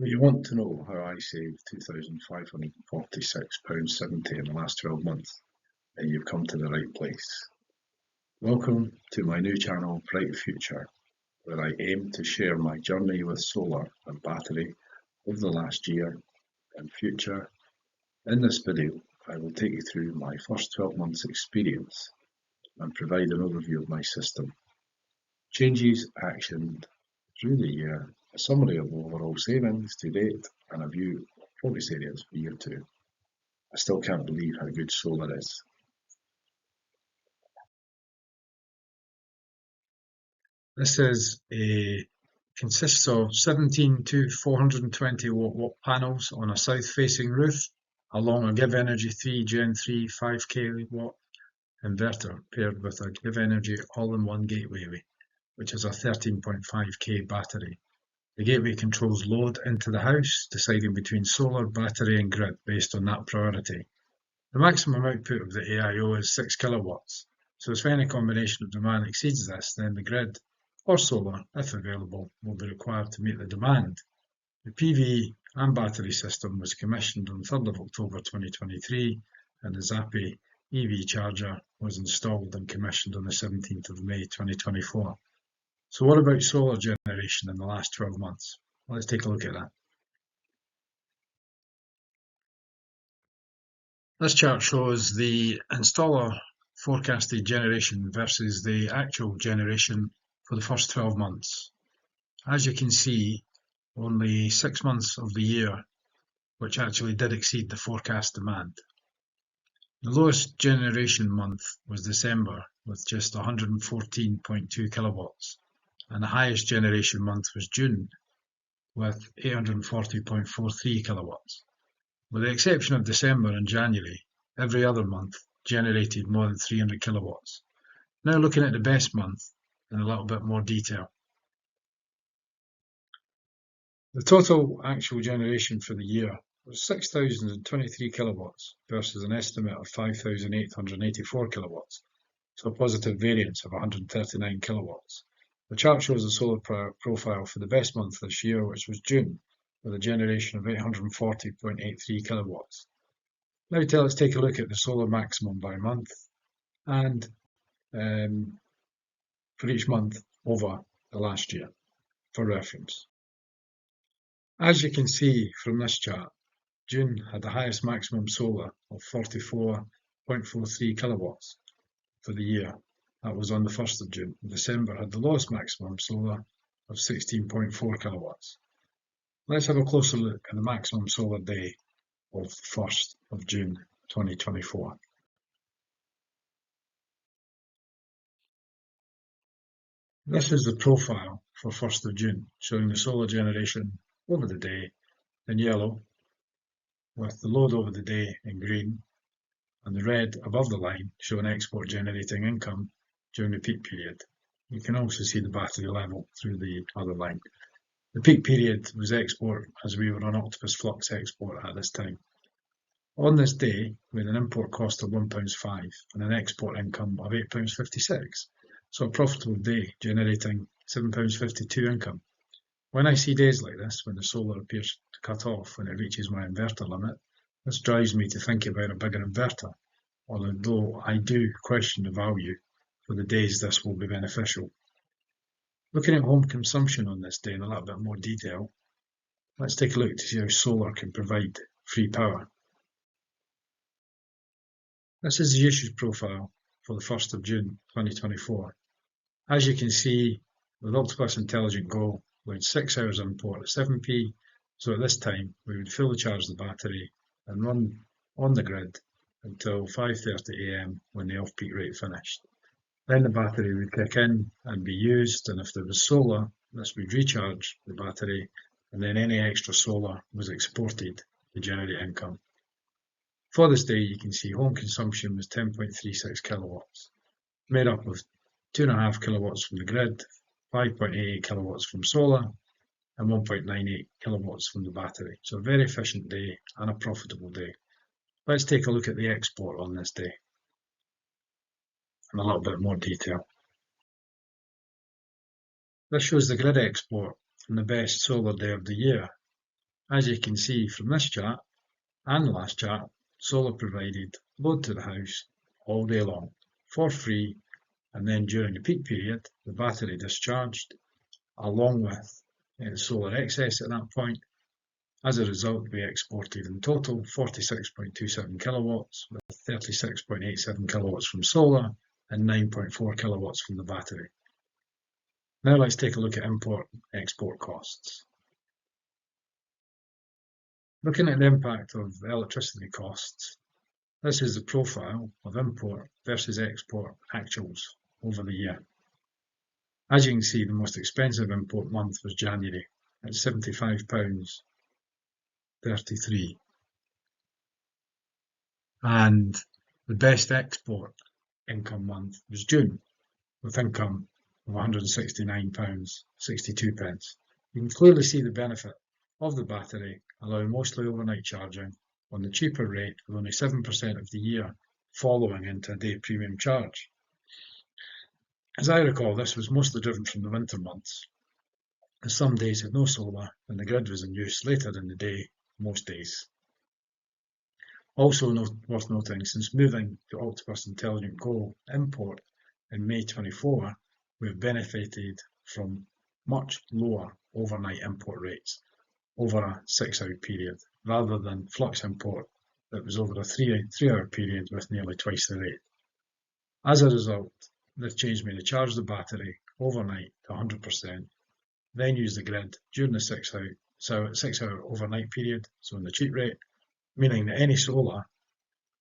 Well, you want to know how I saved £2,546.70 in the last 12 months, and you've come to the right place. Welcome to my new channel, BrightFuture, where I aim to share my journey with solar and battery over the last year and future. In this video, I will take you through my first 12 months experience and provide an overview of my system, changes actioned through the year, a summary of overall savings to date, and a view of focus areas for year 2. I still can't believe how good solar is. This consists of 17 to 420 watt panels on a south-facing roof, along a GivEnergy 3 Gen 3 5 kW inverter paired with a GivEnergy All-in-One gateway, which is a 13.5k battery. The gateway controls load into the house, deciding between solar, battery and grid based on that priority. The maximum output of the AIO is 6 kilowatts, so if any combination of demand exceeds this, then the grid or solar, if available, will be required to meet the demand. The PV and battery system was commissioned on 3rd of October 2023, and the Zappi EV charger was installed and commissioned on the 17th of May 2024. So what about solar generation in the last 12 months? Let's take a look at that. This chart shows the installer forecasted generation versus the actual generation for the first 12 months. As you can see, only 6 months of the year which actually did exceed the forecast demand. The lowest generation month was December with just 114.2 kilowatts, and the highest generation month was June with 840.43 kilowatts. With the exception of December and January, every other month generated more than 300 kilowatts. Now looking at the best month in a little bit more detail. The total actual generation for the year was 6,023 kilowatts versus an estimate of 5,884 kilowatts, so a positive variance of 139 kilowatts. The chart shows the solar profile for the best month this year, which was June, with a generation of 840.83 kilowatts. Now let's take a look at the solar maximum by month and for each month over the last year for reference. As you can see from this chart, June had the highest maximum solar of 44.43 kilowatts for the year. That was on the 1st of June. December had the lowest maximum solar of 16.4 kilowatts. Let's have a closer look at the maximum solar day of 1st of June 2024. This is the profile for 1st of June, showing the solar generation over the day in yellow, with the load over the day in green, and the red above the line showing export generating income during the peak period. You can also see the battery level through the other line. The peak period was export, as we were on Octopus Flux export at this time. On this day, we had an import cost of £1.5 and an export income of £8.56, so a profitable day generating £7.52 income. When I see days like this, when the solar appears to cut off when it reaches my inverter limit, this drives me to think about a bigger inverter, although I do question the value for the days this will be beneficial. Looking at home consumption on this day in a little bit more detail, let's take a look to see how solar can provide free power. This is the usage profile for the 1st of June 2024. As you can see, with Octopus Intelligent Go, we had 6 hours import at 7p, so at this time we would fully charge the battery and run on the grid until 5:30 AM when the off-peak rate finished. Then the battery would kick in and be used, and if there was solar, this would recharge the battery, and then any extra solar was exported to generate income. For this day, you can see home consumption was 10.36 kilowatts, made up of 2.5 kilowatts from the grid, 5.88 kilowatts from solar, and 1.98 kilowatts from the battery. So a very efficient day and a profitable day. Let's take a look at the export on this day in a little bit more detail. This shows the grid export from the best solar day of the year. As you can see from this chart and the last chart, solar provided load to the house all day long for free, and then during the peak period, the battery discharged along with solar excess at that point. As a result, we exported in total 46.27 kilowatts, with 36.87 kilowatts from solar and 9.4 kilowatts from the battery. Now let's take a look at import-export costs. Looking at the impact of electricity costs, this is the profile of import versus export actuals over the year. As you can see, the most expensive import month was January at £75.33. And the best export income month was June, with income of £169.62. You can clearly see the benefit of the battery allowing mostly overnight charging on the cheaper rate, with only 7% of the year following into a day premium charge. As I recall, this was mostly driven from the winter months, as some days had no solar and the grid was in use later in the day most days. Also worth noting, since moving to Octopus Intelligent Go import in May 24, we have benefited from much lower overnight import rates over a 6-hour period, rather than flux import that was over a 3-hour period with nearly twice the rate. As a result, this changed me to charge the battery overnight to 100%, then use the grid during the 6-hour overnight period, so in the cheap rate, meaning that any solar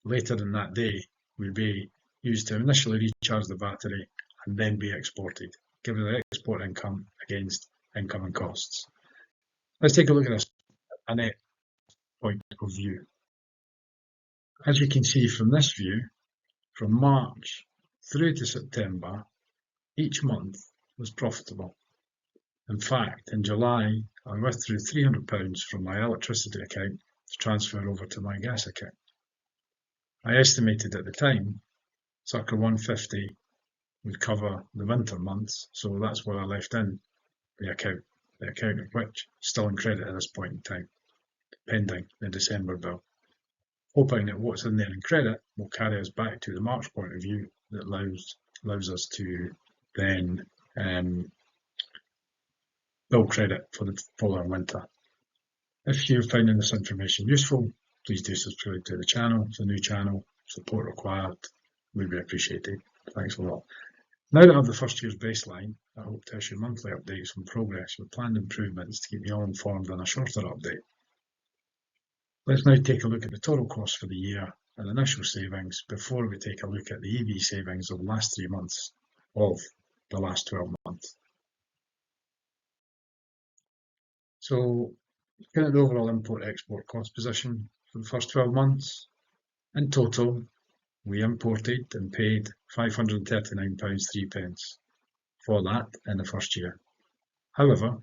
later in that day would be used to initially recharge the battery and then be exported, giving the export income against incoming costs. Let's take a look at this a net point of view. As you can see from this view, from March through to September, each month was profitable. In fact, in July, I withdrew £300 from my electricity account to transfer over to my gas account. I estimated at the time circa 150 would cover the winter months, so that's what I left in the account of which is still in credit at this point in time, pending the December bill. Hoping that what's in there in credit will carry us back to the March point of view that allows us to then bill credit for the following winter. If you're finding this information useful, please do subscribe to the channel. It's a new channel, support required, would be appreciated. Thanks a lot. Now that I have the first year's baseline, I hope to issue monthly updates on progress with planned improvements to keep you all informed on a shorter update. Let's now take a look at the total cost for the year and initial savings before we take a look at the EV savings of the last 3 months of the last 12 months. So, looking at the overall import-export cost position for the first 12 months, in total, we imported and paid £539.03 for that in the first year. However,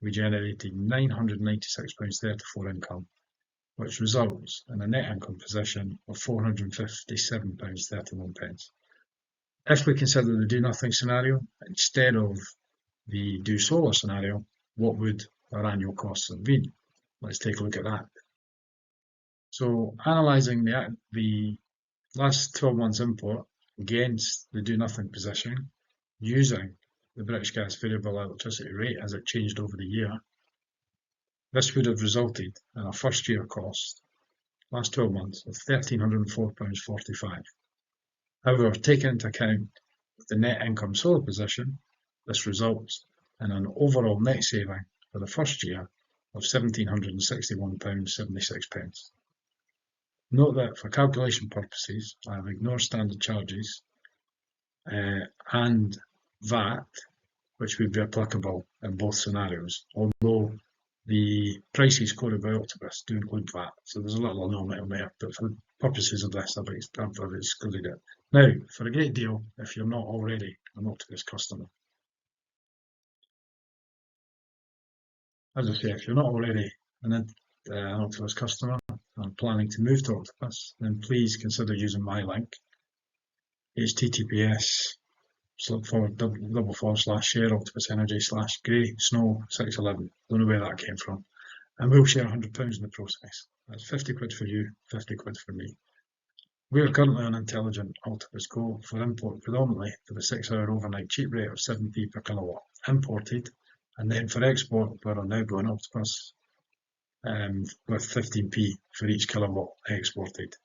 we generated £996.34 income, which results in a net income position of £457.31. If we consider the do nothing scenario instead of the do solar scenario, what would our annual costs have been? Let's take a look at that. So, analysing the last 12 months import against the do nothing position, using the British Gas variable electricity rate as it changed over the year, this would have resulted in a first year cost, last 12 months, of £1,304.45. However, taking into account the net income solar position, this results in an overall net saving for the first year of £1,761.76. Note that for calculation purposes, I have ignored standard charges and VAT, which would be applicable in both scenarios, although the prices quoted by Octopus do include VAT, so there's a little anomaly there, but for the purposes of this, I've excluded it. Now, for a great deal, if you're not already an Octopus customer. As I say, if you're not already an Octopus customer and planning to move to Octopus, then please consider using my link, https://share octopusenergy/grey snow 611. Don't know where that came from. and we'll share £100 in the process. That's 50 quid for you, 50 quid for me. We are currently on Intelligent Octopus Go for import predominantly for the 6-hour overnight cheap rate of 7p per kilowatt imported, and then for export we're on Outgoing Octopus with 15p for each kilowatt exported.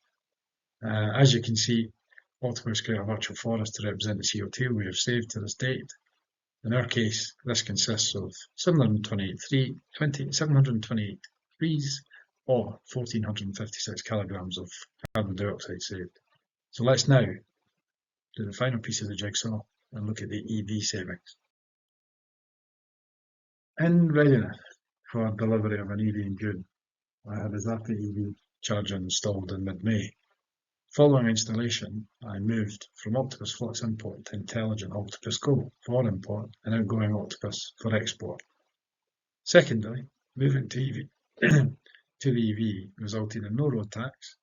As you can see, Octopus create a virtual forest to represent the CO2 we have saved to this date. In our case, this consists of 728 trees or 1,456 kilograms of carbon dioxide saved. So let's now do the final piece of the jigsaw and look at the EV savings. In readiness for delivery of an EV in June, I had a Zappa EV charger installed in mid-May. Following installation, I moved from Octopus Flux Import to Intelligent Octopus Go for import and Outgoing Octopus for export. Secondly, moving to the EV resulted in no road tax,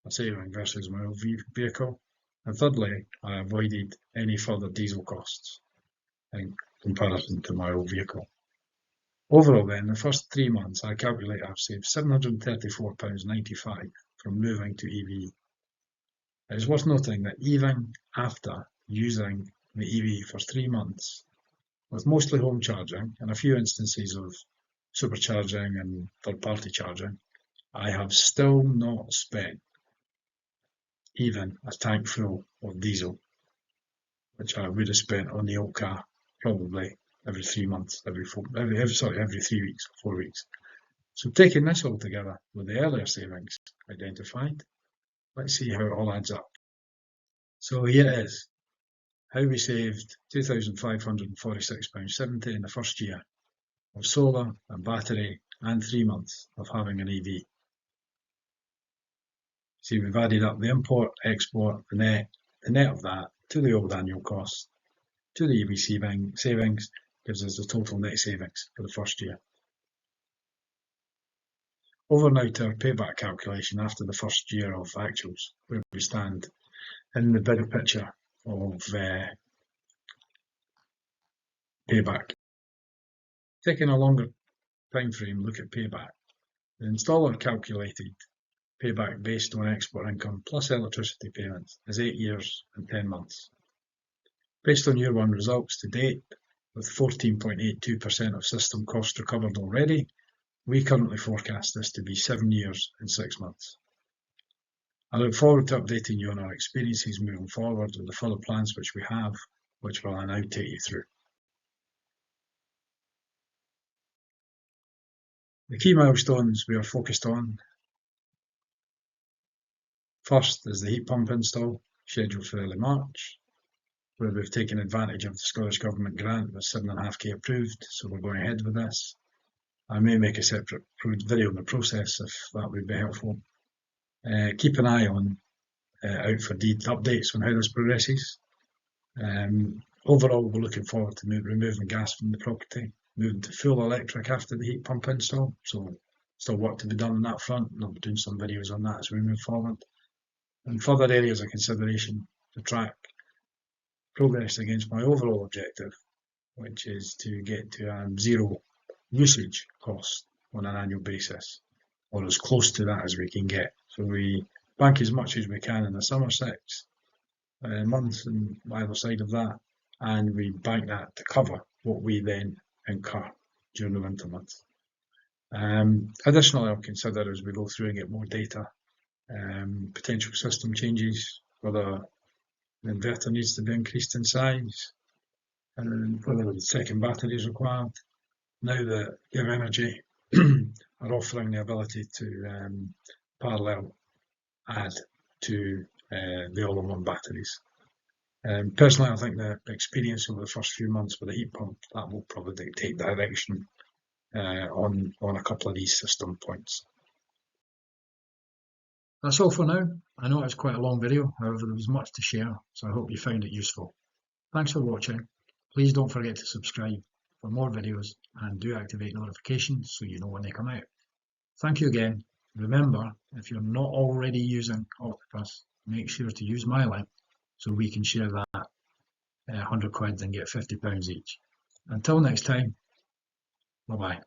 a saving versus my old vehicle, and thirdly, I avoided any further diesel costs in comparison to my old vehicle. Overall then, the first 3 months I calculate I've saved £734.95 from moving to EV. It is worth noting that even after using the EV for 3 months, with mostly home charging and a few instances of supercharging and third-party charging, I have still not spent even a tank full of diesel, which I would have spent on the old car probably every 3 months, every 3 weeks, 4 weeks. So taking this all together with the earlier savings identified, let's see how it all adds up. So here it is, how we saved £2,546.70 in the first year of solar and battery and 3 months of having an EV. See, we've added up the import, export, the net of that to the old annual cost, to the EV savings, gives us the total net savings for the first year. Over now to our payback calculation after the first year of actuals, where we stand in the bigger picture of payback. Taking a longer time frame look at payback, the installer calculated payback based on export income plus electricity payments is 8 years and 10 months. Based on year 1 results to date, with 14.82% of system cost recovered already, we currently forecast this to be 7 years and 6 months. I look forward to updating you on our experiences moving forward and the further plans which we have, which will I now take you through. The key milestones we are focused on. First is the heat pump install, scheduled for early March, where we've taken advantage of the Scottish Government grant with 7.5k approved, so we're going ahead with this. I may make a separate video on the process if that would be helpful. Keep an eye on out for updates on how this progresses. Overall, we're looking forward to removing gas from the property, moving to full electric after the heat pump install, so still work to be done on that front, and I'll be doing some videos on that as we move forward. And further areas of consideration to track progress against my overall objective, which is to get to zero usage cost on an annual basis, or as close to that as we can get. So we bank as much as we can in the summer 6 months and either side of that, and we bank that to cover what we then incur during the winter months. Additionally, I'll consider as we go through and get more data, potential system changes, whether the inverter needs to be increased in size, and whether the second battery is required. Now that GivEnergy are offering the ability to parallel add to the all-in-one batteries. Personally, I think the experience over the first few months with the heat pump, that will probably dictate direction on a couple of these system points. That's all for now. I know it's quite a long video, however there was much to share, so I hope you found it useful. Thanks for watching. Please don't forget to subscribe for more videos and do activate notifications so you know when they come out. Thank you again. Remember, if you're not already using Octopus, make sure to use my link so we can share that 100 quid and get £50 each. Until next time, bye bye.